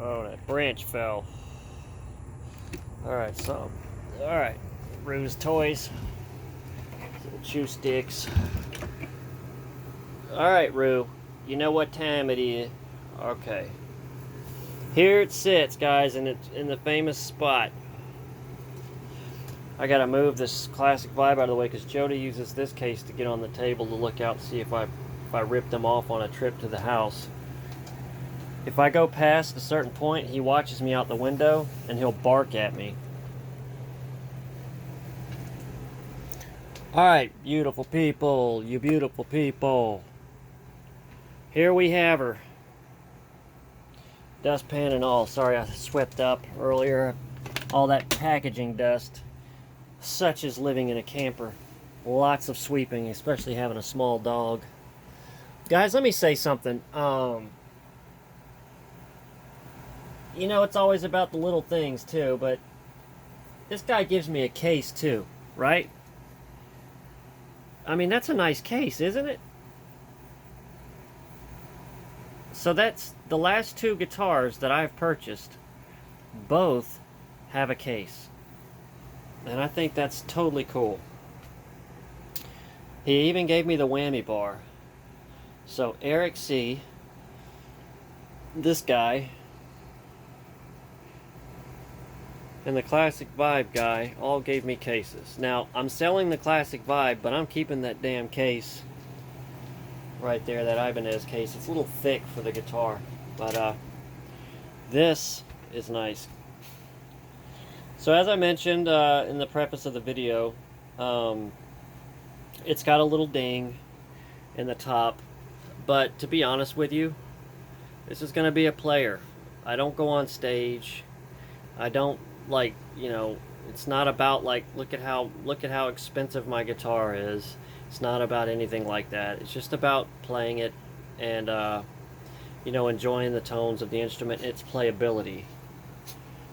Oh, that branch fell. Alright, so. Alright. Rue's toys. Little chew sticks. Alright, Rue. You know what time it is. Okay. Here it sits, guys, and it's in the famous spot. I gotta move this classic vibe out of the way because Jody uses this case to get on the table to look out and see if I rip them off on a trip to the house. If I go past a certain point, he watches me out the window and he'll bark at me. Alright, beautiful people, you beautiful people. Here we have her. Dustpan and all. Sorry I swept up earlier. All that packaging dust. Such is living in a camper. Lots of sweeping, especially having a small dog. Guys, let me say something. You know, it's always about the little things too, but this guy gives me a case too, right? I mean, that's a nice case, isn't it? So that's the last two guitars that I've purchased. Both have a case. And I think that's totally cool. He even gave me the whammy bar. So Eric C., this guy, and the Classic Vibe guy all gave me cases. Now, I'm selling the Classic Vibe, but I'm keeping that damn case right there, that Ibanez case. It's a little thick for the guitar, but this is nice. So as I mentioned in the preface of the video, it's got a little ding in the top, but to be honest with you, this is going to be a player. I don't go on stage. I don't, like, you know, it's not about like look at how expensive my guitar is. It's not about anything like that. It's just about playing it and you know, enjoying the tones of the instrument, its playability.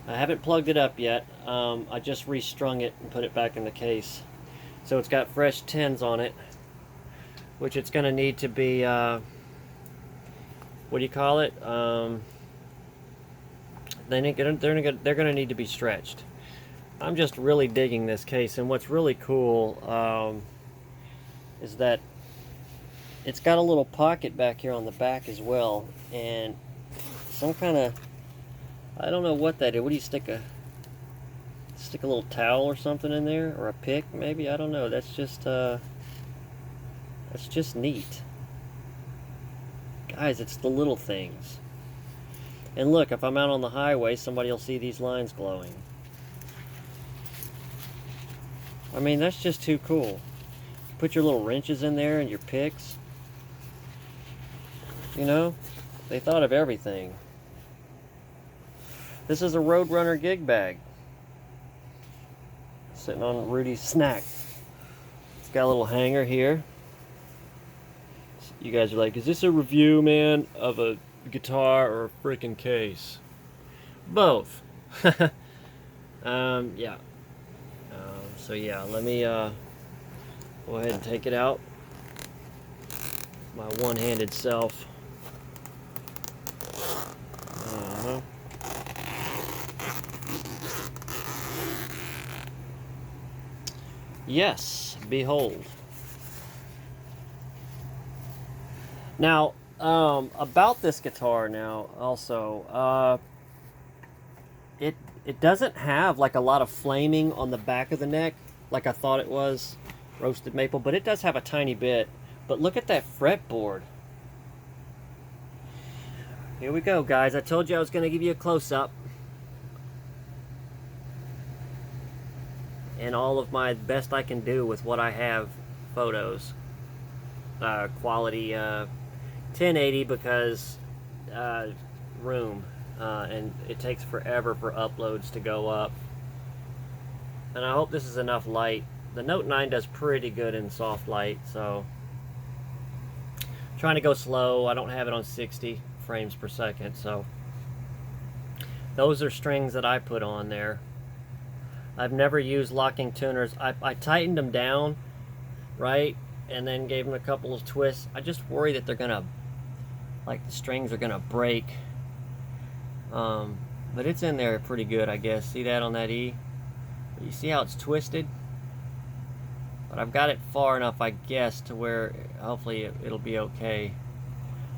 I haven't plugged it up yet. I just restrung it and put it back in the case. So it's got fresh tins on it, which it's going to need to be, what do you call it? They're going to need to be stretched. I'm just really digging this case, and what's really cool is that it's got a little pocket back here on the back as well, and some kind of, I don't know what that is. What do you stick a little towel or something in there, or a pick maybe? I don't know. That's just neat, guys. It's the little things. And look, if I'm out on the highway, somebody will see these lines glowing. I mean, that's just too cool. Put your little wrenches in there and your picks. You know, they thought of everything. This is a Roadrunner gig bag. Sitting on Rudy's snack. It's got a little hanger here. You guys are like, is this a review, man, of a guitar or a freaking case? Both. Yeah. So yeah, let me go ahead and take it out. My one-handed self. Yes, behold. Now, about this guitar now, also, it doesn't have like a lot of flaming on the back of the neck, like I thought it was, roasted maple, but it does have a tiny bit. But look at that fretboard. Here we go, guys. I told you I was going to give you a close-up. And all of my best I can do with what I have photos. Quality 1080 because room. And it takes forever for uploads to go up. And I hope this is enough light. The Note 9 does pretty good in soft light, so I'm trying to go slow. I don't have it on 60 frames per second, so those are strings that I put on there. I've never used locking tuners. I tightened them down, right, and then gave them a couple of twists. I just worry that they're gonna, like, the strings are gonna break But it's in there pretty good, I guess. See that on that E? You see how it's twisted? But I've got it far enough, I guess, to where hopefully it'll be okay.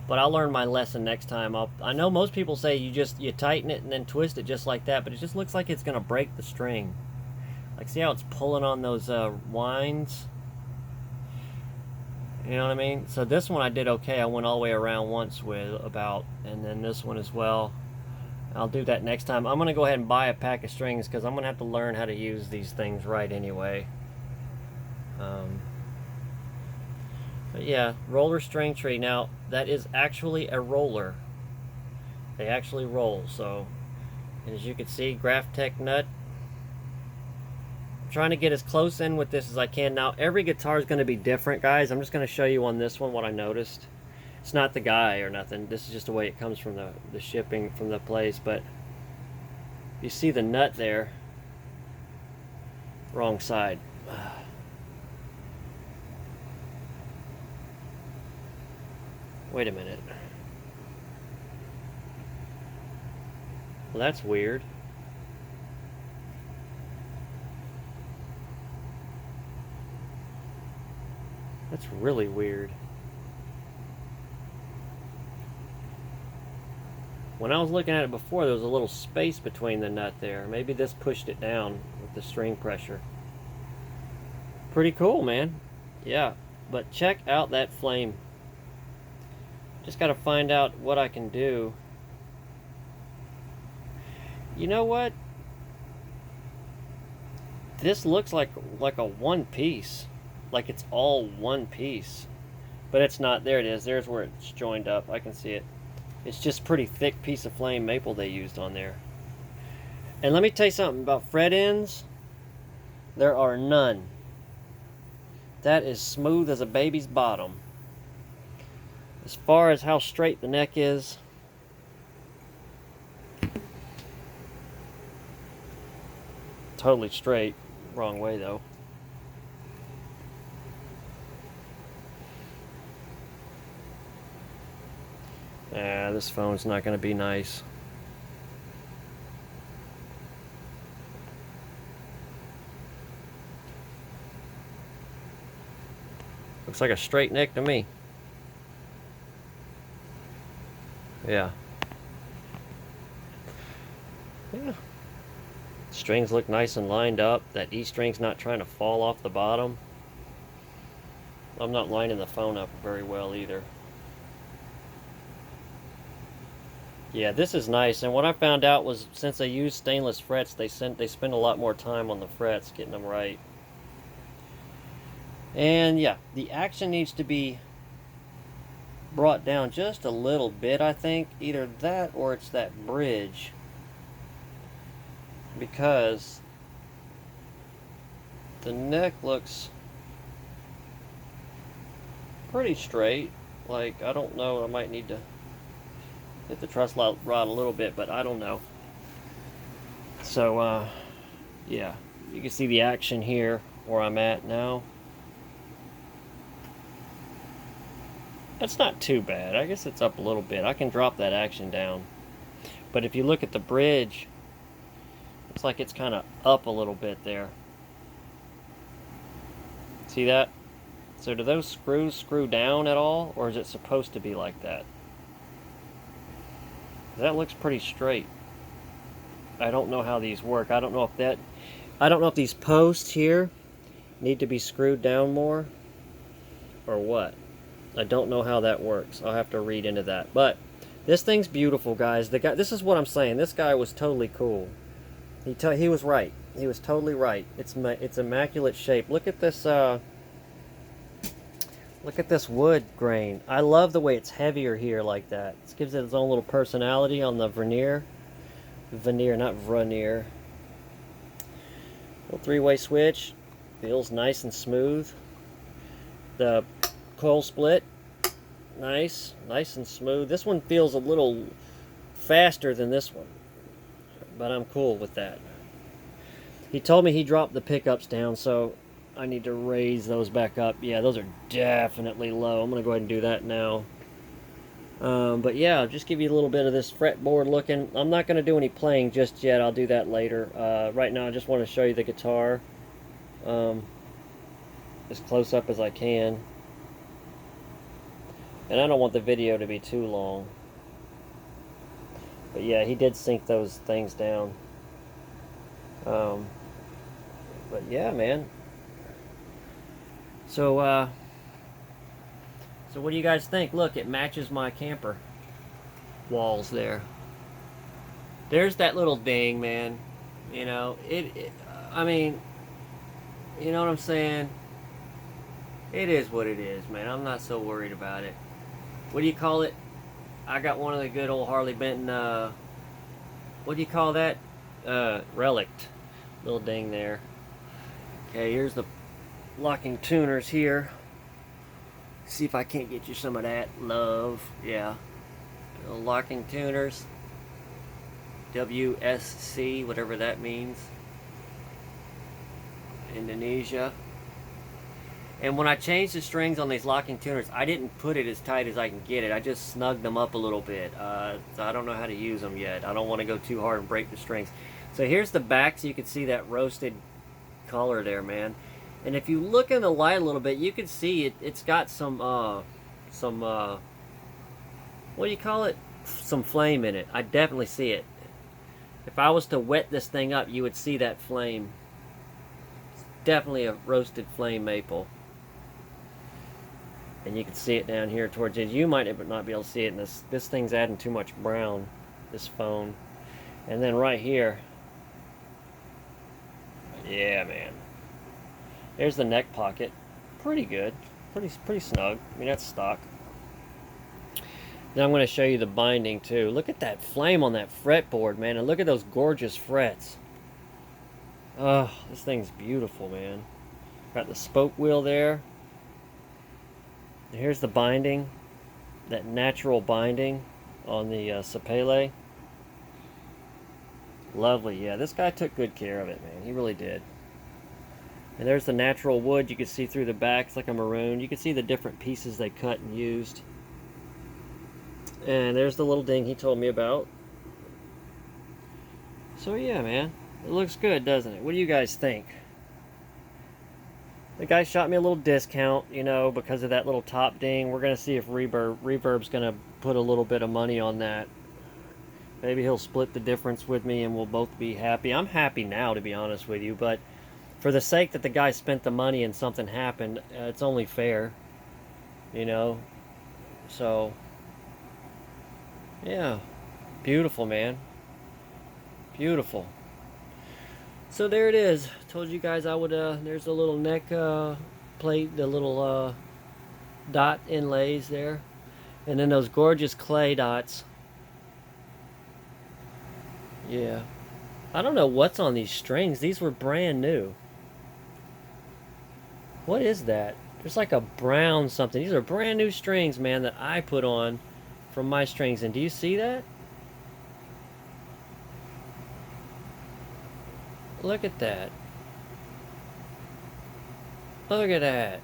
But I'll learn my lesson next time. I know most people say you tighten it and then twist it just like that, but it just looks like it's gonna break the string. Like, see how it's pulling on those winds? You know what I mean? So this one I did okay. I went all the way around once with about, and then this one as well. I'll do that next time. I'm gonna go ahead and buy a pack of strings because I'm gonna have to learn how to use these things right anyway. But yeah, roller string tree. Now that is actually a roller. They actually roll. So, and as you can see, Graphtec nut. I'm trying to get as close in with this as I can. Now every guitar is going to be different, guys. I'm just going to show you on this one what I noticed. It's not the guy or nothing. This is just the way it comes from the shipping from the place. But you see the nut there. Wrong side. Wait a minute. Well, that's weird. That's really weird. When I was looking at it before, there was a little space between the nut there. Maybe this pushed it down with the string pressure. Pretty cool, man. Yeah, but check out that flame. Just got to find out what I can do. You know what? This looks like a one piece. Like it's all one piece. But it's not. There it is. There's where it's joined up. I can see it. It's just pretty thick piece of flame maple they used on there. And let me tell you something about fret ends. There are none. That is smooth as a baby's bottom. As far as how straight the neck is, totally straight. Wrong way though. This phone's not going to be nice. Looks like a straight neck to me. Yeah. Yeah. Strings look nice and lined up. That E string's not trying to fall off the bottom. I'm not lining the phone up very well either. Yeah, this is nice. And what I found out was since they use stainless frets, they spend a lot more time on the frets getting them right. And yeah, the action needs to be brought down just a little bit, I think. Either that or it's that bridge. Because the neck looks pretty straight. Like, I don't know, I might need to hit the truss rod a little bit, but I don't know. So, yeah, you can see the action here where I'm at now. That's not too bad. I guess it's up a little bit. I can drop that action down. But if you look at the bridge, looks like it's kind of up a little bit there. See that? So do those screws screw down at all, or is it supposed to be like that? That looks pretty straight. I don't know how these work. I don't know if these posts here need to be screwed down more or what. I don't know how that works. I'll have to read into that. But this thing's beautiful, guys. This is what I'm saying. This guy was totally cool. He was right. He was totally right. It's immaculate shape. Look at this. Look at this wood grain. I love the way it's heavier here like that. It gives it its own little personality on the veneer. Veneer, not veneer. Little three-way switch. Feels nice and smooth. The coil split, nice and smooth. This one feels a little faster than this one, but I'm cool with that. He told me he dropped the pickups down, so I need to raise those back up. Yeah, those are definitely low. I'm gonna go ahead and do that now. But yeah, I'll just give you a little bit of this fretboard looking. I'm not going to do any playing just yet. I'll do that later. Right now I just want to show you the guitar as close up as I can. And I don't want the video to be too long. But yeah, he did sink those things down. But yeah, man. So what do you guys think? Look, it matches my camper walls there. There's that little ding, man. You know, I mean, you know what I'm saying? It is what it is, man. I'm not so worried about it. What do you call it? I got one of the good old Harley Benton, what do you call that? Relict. Little ding there. Okay, here's the locking tuners here. See if I can't get you some of that love. Yeah. Little locking tuners. WSC, whatever that means. Indonesia. And when I changed the strings on these locking tuners, I didn't put it as tight as I can get it. I just snugged them up a little bit. So I don't know how to use them yet. I don't want to go too hard and break the strings. So here's the back, so you can see that roasted color there, man. And if you look in the light a little bit, you can see it's got some what do you call it? Some flame in it. I definitely see it. If I was to wet this thing up, you would see that flame. It's definitely a roasted flame maple. And you can see it down here towards it. You might not be able to see it. And this thing's adding too much brown, this phone. And then right here. Yeah, man. There's the neck pocket. Pretty good. Pretty snug. I mean, that's stock. Then I'm going to show you the binding too. Look at that flame on that fretboard, man. And look at those gorgeous frets. Oh, this thing's beautiful, man. Got the spoke wheel there. Here's the binding. That natural binding on the sapele. Lovely. Yeah, this guy took good care of it, man. He really did. And there's the natural wood. You can see through the back. It's like a maroon. You can see the different pieces they cut and used. And there's the little ding he told me about. So yeah, man. It looks good, doesn't it? What do you guys think? The guy shot me a little discount, you know, because of that little top ding. We're going to see if Reverb's going to put a little bit of money on that. Maybe he'll split the difference with me and we'll both be happy. I'm happy now, to be honest with you, but for the sake that the guy spent the money and something happened, it's only fair, you know. So, yeah. Beautiful, man. Beautiful. So there it is. Told you guys I would, there's the little neck plate, the little dot inlays there. And then those gorgeous clay dots. Yeah. I don't know what's on these strings. These were brand new. What is that? There's like a brown something. These are brand new strings, man, that I put on from my strings. And do you see that? Look at that. Look at that.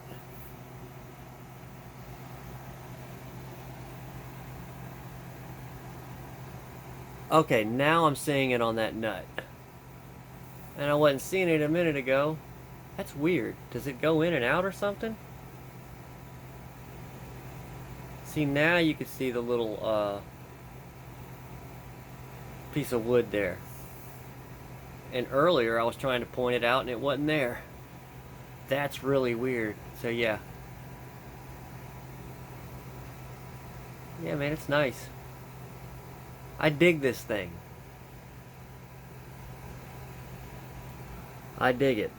Okay, now I'm seeing it on that nut. And I wasn't seeing it a minute ago. That's weird. Does it go in and out or something? See, now you can see the little piece of wood there. And earlier I was trying to point it out and it wasn't there. That's really weird. So yeah. Yeah, man, it's nice. I dig this thing. I dig it.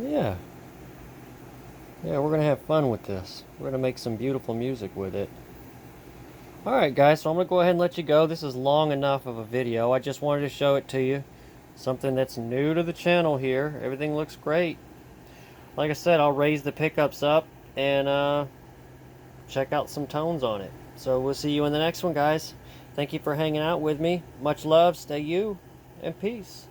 Yeah. Yeah, we're going to have fun with this. We're going to make some beautiful music with it. Alright guys, so I'm going to go ahead and let you go. This is long enough of a video. I just wanted to show it to you. Something that's new to the channel here. Everything looks great. Like I said, I'll raise the pickups up and check out some tones on it. So we'll see you in the next one, guys. Thank you for hanging out with me. Much love, stay you, and peace.